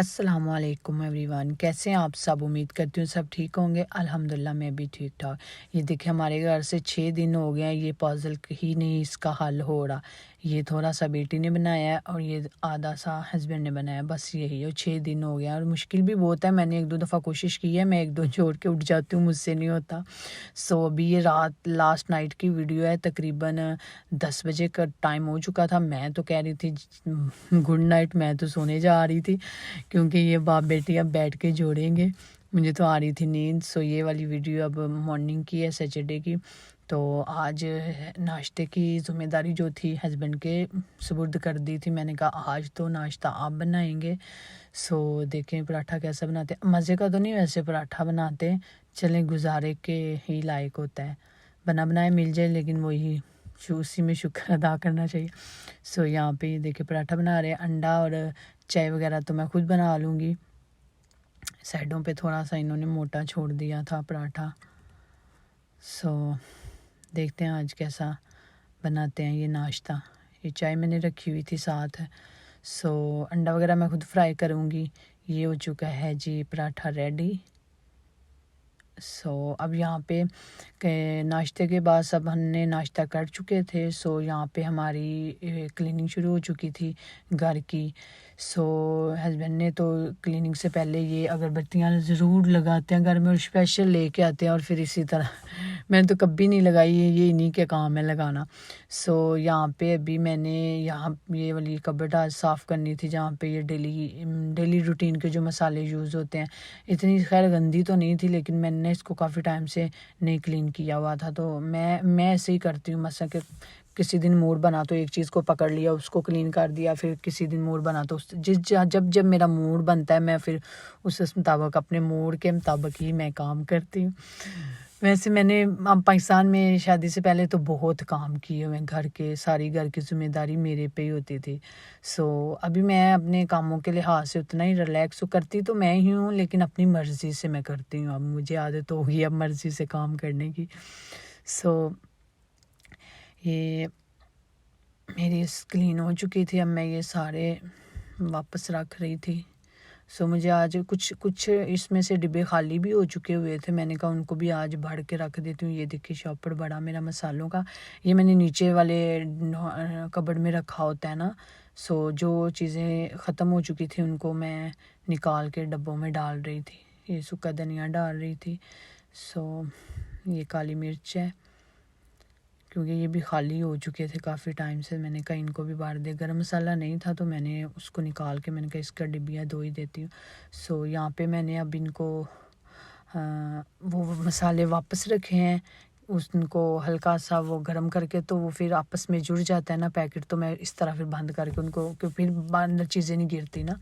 अस्सलामुअलैकुम एवरीवन, कैसे हैं आप सब। उम्मीद करती हूँ सब ठीक होंगे। अल्हम्दुलिल्लाह मैं भी ठीक ठाक। ये देखिए हमारे घर से 6 दिन हो गए हैं, ये पज़ल ही नहीं इसका हल हो रहा। ये थोड़ा सा बेटी ने बनाया है और ये आधा सा हस्बैंड ने बनाया, बस यही। और 6 दिन हो गए हैं और मुश्किल भी बहुत है। मैंने 1-2 दफ़ा कोशिश की है, मैं 1-2 जोड़ के उठ जाती हूँ, मुझसे नहीं होता। सो अभी ये रात लास्ट नाइट की वीडियो है, तकरीबन 10 बजे का टाइम हो चुका था। मैं तो कह रही थी गुड नाइट, मैं तो सोने जा रही थी क्योंकि ये बाप बेटी अब बैठ के जोड़ेंगे। मुझे तो आ रही थी नींद। सो ये वाली वीडियो अब मॉर्निंग की है, सैटरडे की। तो आज नाश्ते की ज़िम्मेदारी जो थी हस्बैंड के सुपुर्द कर दी थी। मैंने कहा आज तो नाश्ता आप बनाएंगे। सो देखें पराठा कैसा बनाते, मज़े का तो नहीं वैसे पराठा बनाते, चलें गुजारे के ही लायक होता है। बना बनाए मिल जाए लेकिन वही उसी में शुक्र अदा करना चाहिए। सो यहाँ पे देखिए पराठा बना रहे हैं। अंडा और चाय वगैरह तो मैं खुद बना लूँगी। साइडों पे थोड़ा सा इन्होंने मोटा छोड़ दिया था पराठा। सो देखते हैं आज कैसा बनाते हैं ये नाश्ता। ये चाय मैंने रखी हुई थी साथ। सो अंडा वगैरह मैं खुद फ्राई करूँगी। ये हो चुका है जी पराठा रेडी। सो अब यहाँ पे नाश्ते के बाद सब हमने नाश्ता कर चुके थे। सो यहाँ पे हमारी क्लीनिंग शुरू हो चुकी थी घर की। सो हस्बैंड ने तो क्लीनिंग से पहले ये अगरबत्तियाँ ज़रूर लगाते हैं घर में और स्पेशल लेके आते हैं और फिर इसी तरह मैंने तो कभी नहीं लगाई, ये इन्हीं के काम है लगाना। सो यहाँ पे अभी मैंने यहाँ ये वाली कबर्ड आज साफ़ करनी थी जहाँ पे ये डेली रूटीन के जो मसाले यूज़ होते हैं। इतनी खैर गंदी तो नहीं थी लेकिन मैंने इसको काफ़ी टाइम से नहीं क्लीन किया हुआ था। तो मैं ऐसे ही करती हूँ। मसा कि किसी दिन मूड बना तो एक चीज़ को पकड़ लिया, उसको क्लीन कर दिया। फिर किसी दिन मूड बना तो जब मेरा मूड बनता है मैं फिर उस मुताबिक अपने मूड के मुताबिक ही मैं काम करती हूँ। वैसे मैंने पाकिस्तान में शादी से पहले तो बहुत काम किए हुए हैं घर के, सारी घर की ज़िम्मेदारी मेरे पे ही होती थी। सो अभी मैं अपने कामों के लिहाज से उतना ही रिलैक्स करती तो मैं ही हूँ, लेकिन अपनी मर्ज़ी से मैं करती हूँ। अब मुझे आदत हो गई अब मर्ज़ी से काम करने की। सो ये मेरी क्लीन हो चुकी थी, अब मैं ये सारे वापस रख रही थी। सो मुझे आज कुछ इसमें से डिब्बे खाली भी हो चुके हुए थे, मैंने कहा उनको भी आज भर के रख देती हूँ। ये देखिए शॉपर बड़ा मेरा मसालों का, ये मैंने नीचे वाले कबर्ड में रखा होता है ना। सो जो चीज़ें ख़त्म हो चुकी थी उनको मैं निकाल के डब्बों में डाल रही थी। ये सूखा धनिया डाल रही थी। सो ये काली मिर्च है क्योंकि ये भी खाली हो चुके थे काफ़ी टाइम से। मैंने कहा इनको भी बाहर दे, गरम मसाला नहीं था तो मैंने उसको निकाल के मैंने कहा इसका डिब्बियाँ धो ही देती हूँ। सो यहाँ पे मैंने अब इनको वो मसाले वापस रखे हैं, उनको हल्का सा वो गरम करके तो वो फिर आपस में जुड़ जाता है ना पैकेट। तो मैं इस तरह फिर बंद करके उनको, क्योंकि फिर बाहर चीज़ें नहीं गिरती ना।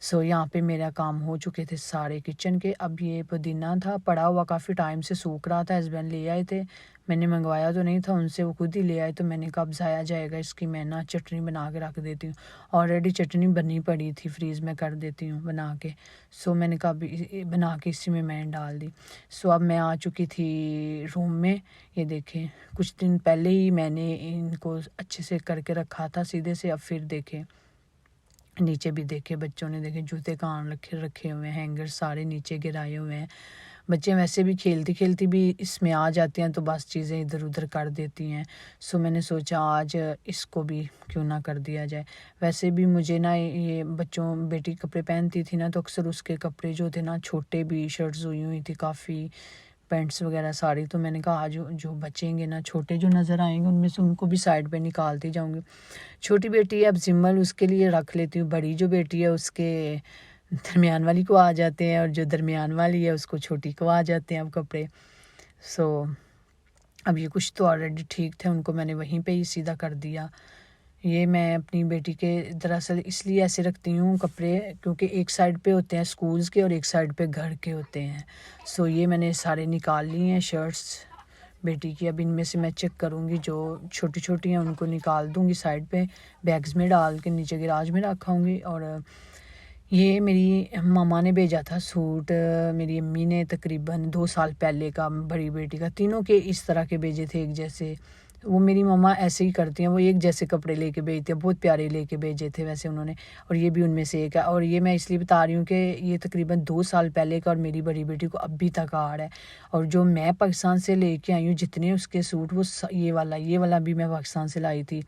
सो यहाँ पे मेरा काम हो चुके थे सारे किचन के। अब ये पुदीना था पड़ा हुआ, काफ़ी टाइम से सूख रहा था, हस्बैंड ले आए थे, मैंने मंगवाया तो नहीं था उनसे, वो खुद ही ले आए। तो मैंने कहा अब ज़ाया जाएगा, इसकी मैं ना चटनी बना के रख देती हूँ। ऑलरेडी चटनी बनी पड़ी थी, फ्रीज़ में कर देती हूँ बना के। सो मैंने कहा अभी बना के इसी में मैंने डाल दी। सो अब मैं आ चुकी थी रूम में। ये देखें कुछ दिन पहले ही मैंने इनको अच्छे से करके रखा था सीधे से। अब फिर देखें नीचे भी देखे बच्चों ने, देखे जूते कान रखे हुए हैं, हैंगर सारे नीचे गिराए हुए हैं। बच्चे वैसे भी खेलती खेलती भी इसमें आ जाते हैं तो बस चीज़ें इधर उधर कर देती हैं। सो मैंने सोचा आज इसको भी क्यों ना कर दिया जाए। वैसे भी मुझे ना ये बच्चों बेटी कपड़े पहनती थी ना तो अक्सर उसके कपड़े जो थे ना छोटे भी, शर्ट्स हुई थी काफ़ी, पैंट्स वगैरह सारी। तो मैंने कहा आज जो बचेंगे ना छोटे जो नज़र आएंगे उनमें से उनको भी साइड पे निकालती जाऊंगी। छोटी बेटी है अब जिम्मल, उसके लिए रख लेती हूँ। बड़ी जो बेटी है उसके दरमियान वाली को आ जाते हैं और जो दरमियान वाली है उसको छोटी को आ जाते हैं अब कपड़े। सो अब ये कुछ तो ऑलरेडी ठीक थे, उनको मैंने वहीं पे ही सीधा कर दिया। ये मैं अपनी बेटी के दरअसल इसलिए ऐसे रखती हूँ कपड़े क्योंकि एक साइड पे होते हैं स्कूल्स के और एक साइड पे घर के होते हैं। सो ये मैंने सारे निकाल लिए हैं शर्ट्स बेटी की। अब इनमें से मैं चेक करूँगी, जो छोटी छोटी हैं उनको निकाल दूँगी साइड पे, बैग्स में डाल के नीचे गैराज में रखाऊँगी। और ये मेरी मामा ने भेजा था सूट, मेरी अम्मी ने तकरीबन 2 साल पहले का, बड़ी बेटी का, तीनों के इस तरह के भेजे थे एक जैसे वो मेरी मम्मा ऐसे ही करती हैं, वो एक जैसे कपड़े लेके भेजती हैं, बहुत प्यारे लेके भेजे थे वैसे उन्होंने, और ये भी उनमें से एक है। और ये मैं इसलिए बता रही हूँ कि ये तकरीबन 2 साल पहले का और मेरी बड़ी बेटी को अभी तक आ रहा है। और जो मैं पाकिस्तान से लेके आई हूँ जितने उसके सूट, वो ये वाला भी मैं पाकिस्तान से लाई थी।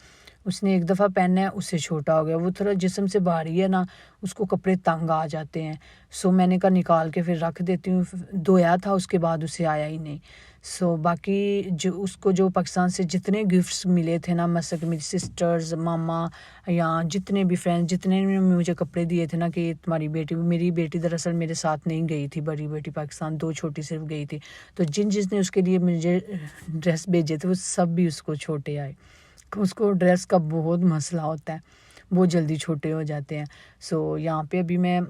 उसने एक दफ़ा पहना है, उससे छोटा हो गया, वो थोड़ा जिस्म से भारी है ना, उसको कपड़े तंग आ जाते हैं। सो मैंने कहा निकाल के फिर रख देती हूँ। धोया था उसके बाद उसे आया ही नहीं। सो बाकी जो उसको जो पाकिस्तान से जितने गिफ्ट्स मिले थे ना, मतलब मेरी सिस्टर्स, मामा या जितने भी फ्रेंड्स, जितने ने मुझे कपड़े दिए थे ना कि तुम्हारी बेटी, मेरी बेटी दरअसल मेरे साथ नहीं गई थी, बड़ी बेटी पाकिस्तान, 2 छोटी सिर्फ गई थी। तो जिसने उसके लिए मुझे ड्रेस भेजे थे वो सब भी उसको छोटे आए। उसको ड्रेस का बहुत मसला होता है, बहुत जल्दी छोटे हो जाते हैं। सो यहाँ पे अभी मैं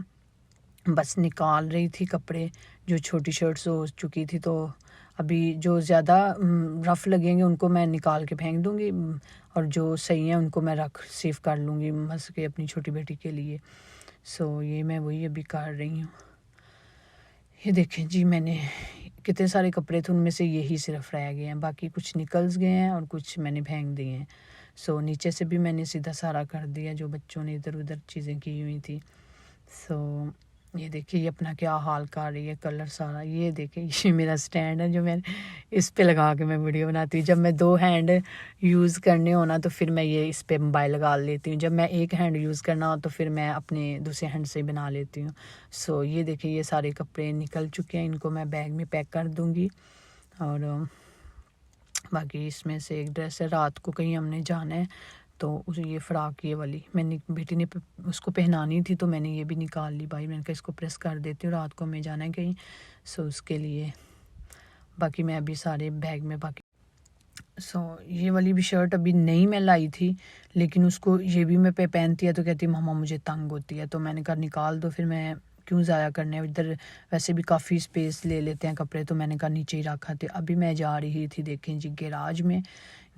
बस निकाल रही थी कपड़े, जो छोटी शर्ट्स हो चुकी थी, तो अभी जो ज़्यादा रफ़ लगेंगे उनको मैं निकाल के फेंक दूँगी, और जो सही हैं उनको मैं रख सेव कर लूँगी बस के अपनी छोटी बेटी के लिए। सो ये मैं वही अभी कर रही हूँ। ये देखें जी, मैंने कितने सारे कपड़े थे, उनमें से यही सिर्फ रह गए हैं, बाकी कुछ निकल गए हैं और कुछ मैंने फेंक दिए हैं। सो नीचे से भी मैंने सीधा सारा कर दिया जो बच्चों ने इधर उधर चीज़ें की हुई थी। सो ये देखिए ये अपना क्या हाल कर रही है, कलर सारा। ये देखिए ये मेरा स्टैंड है जो मैं इस पे लगा के मैं वीडियो बनाती हूँ। जब मैं 2 हैंड यूज़ करने हो ना तो फिर मैं ये इस पे मोबाइल लगा लेती हूँ। जब मैं एक हैंड यूज़ करना हो तो फिर मैं अपने दूसरे हैंड से बना लेती हूँ। सो ये देखिए ये सारे कपड़े निकल चुके हैं, इनको मैं बैग में पैक कर दूँगी। और बाकी इसमें से एक ड्रेस है, रात को कहीं हमने जाना है तो उस ये फ़्रॉक ये वाली मैंने बेटी ने उसको पहनानी थी, तो मैंने ये भी निकाल ली भाई। मैंने कहा इसको प्रेस कर देती हूँ, रात को हमें जाना है कहीं, सो उसके लिए। बाकी मैं अभी सारे बैग में बाकी ये वाली भी शर्ट अभी नई मैं लाई थी, लेकिन उसको ये भी मैं पहनती है तो कहती मम्मा मुझे तंग होती है, तो मैंने कहा निकाल दो, फिर मैं क्यों ज़ाया करने, इधर वैसे भी काफ़ी स्पेस ले लेते हैं कपड़े, तो मैंने कहा नीचे ही रखा थे। अभी मैं जा रही थी देखें जी गैराज में,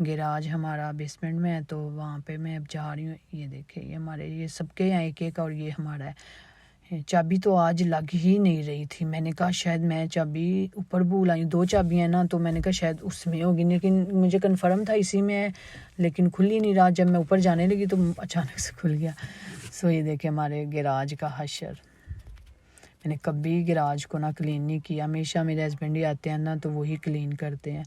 गैराज हमारा बेसमेंट में है, तो वहाँ पे मैं अब जा रही हूँ। ये देखें ये हमारे ये सबके यहाँ एक एक, और ये हमारा है। चाबी तो आज लग ही नहीं रही थी, मैंने कहा शायद मैं चाबी ऊपर भूल आई, 2 चाबियाँ ना, तो मैंने कहा शायद उसमें होगी, लेकिन मुझे कन्फर्म था इसी में है, लेकिन खुल ही नहीं रहा। जब मैं ऊपर जाने लगी तो अचानक से खुल गया। सो ये देखे हमारे गैराज का हशर। मैंने कभी गैराज को ना क्लीन नहीं किया, हमेशा मेरे हस्बैंड ही आते हैं ना तो वही क्लीन करते हैं।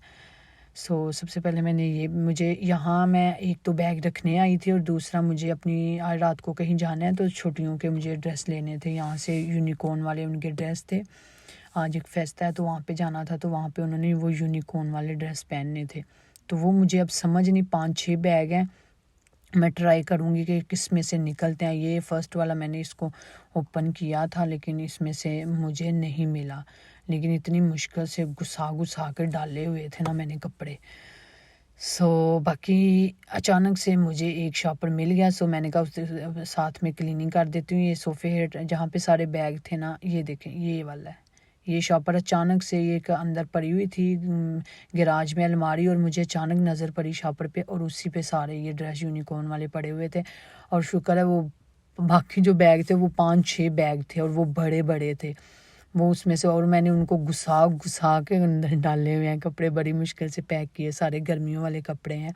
सबसे पहले मैंने ये, मुझे यहाँ मैं एक तो बैग रखने आई थी, और दूसरा मुझे अपनी आज रात को कहीं जाना है तो छोटियों के मुझे ड्रेस लेने थे, यहाँ से यूनिकॉर्न वाले उनके ड्रेस थे। आज एक फेस्ट है तो वहाँ पे जाना था, तो वहाँ पे उन्होंने वो यूनिकॉर्न वाले ड्रेस पहनने थे, तो वो मुझे अब समझ नहीं, 5-6 बैग हैं। मैं ट्राई करूँगी कि किस में से निकलते हैं। ये फ़र्स्ट वाला मैंने इसको ओपन किया था, लेकिन इसमें से मुझे नहीं मिला, लेकिन इतनी मुश्किल से घुसा कर डाले हुए थे ना मैंने कपड़े। बाकी अचानक से मुझे एक शॉपर मिल गया, मैंने कहा उसके साथ में क्लीनिंग कर देती हूँ। ये सोफ़े हेड जहाँ पे सारे बैग थे ना, ये देखें ये वाला है, ये शॉपर अचानक से ये अंदर पड़ी हुई थी गैराज में अलमारी, और मुझे अचानक नज़र पड़ी शॉपर पे, और उसी पे सारे ये ड्रेस यूनिकॉर्न वाले पड़े हुए थे। और शुक्र है वो बाकी जो बैग थे वो 5-6 बैग थे, और वो बड़े बड़े थे वो उसमें से, और मैंने उनको घुसा घुसा के अंदर डाले हुए हैं कपड़े, बड़ी मुश्किल से पैक किए, सारे गर्मियों वाले कपड़े हैं।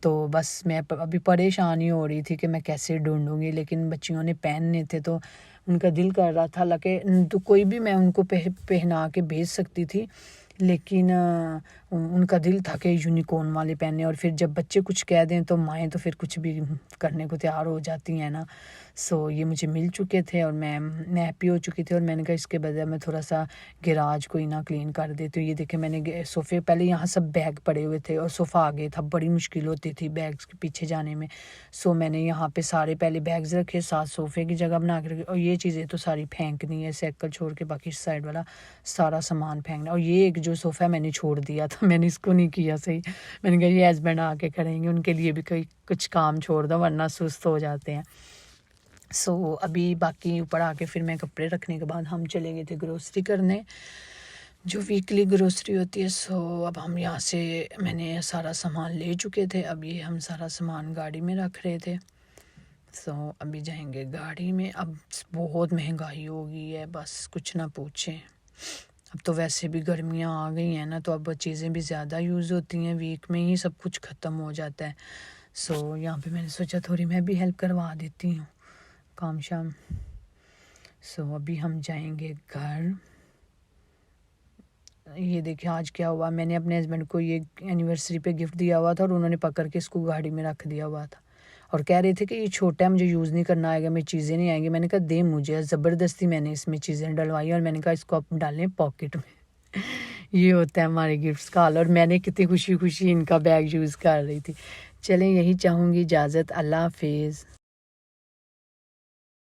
तो बस मैं अभी परेशान ही हो रही थी कि मैं कैसे ढूंढूंगी, लेकिन बच्चियों ने पहनने थे तो उनका दिल कर रहा था, हालांकि तो कोई भी मैं उनको पहना के भेज सकती थी, लेकिन उनका दिल था कि यूनिकॉर्न वाले पहने। और फिर जब बच्चे कुछ कह दें तो माएँ तो फिर कुछ भी करने को तैयार हो जाती हैं ना। ये मुझे मिल चुके थे, और मैं हैप्पी हो चुकी थी, और मैंने कहा इसके बजाय मैं थोड़ा सा गैराज को ही ना क्लीन कर देती हूँ। ये देखे मैंने सोफ़े, पहले यहाँ सब बैग पड़े हुए थे और सोफ़ा आगे था, बड़ी मुश्किल होती थी बैग्स के पीछे जाने में। मैंने यहाँ पे सारे पहले बैग्स रखे, साथ सोफ़े की जगह बना के रखी, और ये चीज़ें तो सारी फेंकनी है, साइकिल छोड़ के बाकी साइड वाला सारा सामान फेंकना। और ये एक जो सोफ़ा मैंने छोड़ दिया था, मैंने इसको नहीं किया सही, मैंने कहा ये हस्बैंड आके करेंगे, उनके लिए भी कोई कुछ काम छोड़ दो वरना सुस्त हो जाते हैं। अभी बाकी ऊपर आके फिर मैं कपड़े रखने के बाद हम चले गए थे ग्रोसरी करने, जो वीकली ग्रोसरी होती है। अब हम यहाँ से मैंने सारा सामान ले चुके थे, अब ये हम सारा सामान गाड़ी में रख रहे थे। अभी जाएंगे गाड़ी में। अब बहुत महंगाई हो गई है, बस कुछ ना पूछें, अब तो वैसे भी गर्मियाँ आ गई हैं ना, तो अब चीज़ें भी ज़्यादा यूज़ होती हैं, वीक में ही सब कुछ ख़त्म हो जाता है। सो यहाँ पे मैंने सोचा थोड़ी मैं भी हेल्प करवा देती हूँ काम शाम। सो अभी हम जाएंगे घर। ये देखिए आज क्या हुआ, मैंने अपने हस्बैंड को ये एनिवर्सरी पे गिफ्ट दिया हुआ था और उन्होंने पकड़ के इसको गाड़ी में रख दिया हुआ था और कह रहे थे कि ये छोटा है, मुझे यूज़ नहीं करना आएगा, मेरी चीज़ें नहीं आएंगी। मैंने कहा दे मुझे, ज़बरदस्ती मैंने इसमें चीज़ें डलवाई और मैंने कहा इसको आप डालें पॉकेट में। ये होता है हमारे गिफ्ट्स का हाल। और मैंने कितनी खुशी खुशी इनका बैग यूज़ कर रही थी। चलें, यही चाहूँगी इजाज़त। अल्लाह हाफिज़।